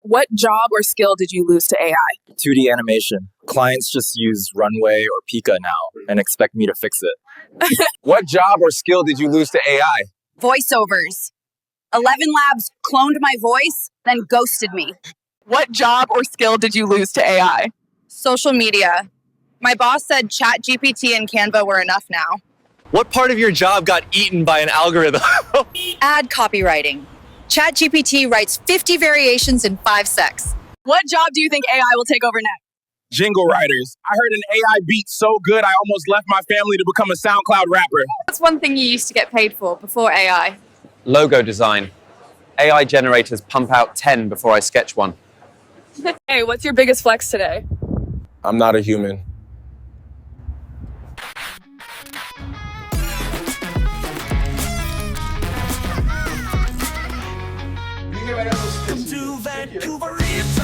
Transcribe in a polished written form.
What job or skill did you lose to AI? 2D animation. Clients just use Runway or Pika now and expect me to fix it. What job or skill did you lose to AI? Voiceovers. 11 Labs cloned my voice, then ghosted me. What job or skill did you lose to AI? Social media. My boss said ChatGPT and Canva were enough now. What part of your job got eaten by an algorithm? Ad copywriting. ChatGPT writes 50 variations in 5 secs. What job do you think AI will take over next? Jingle writers. I heard an AI beat so good I almost left my family to become a SoundCloud rapper. What's one thing you used to get paid for before AI? Logo design. AI generators pump out 10 before I sketch one. Hey, what's your biggest flex today? I'm not a human. To Vancouver, it's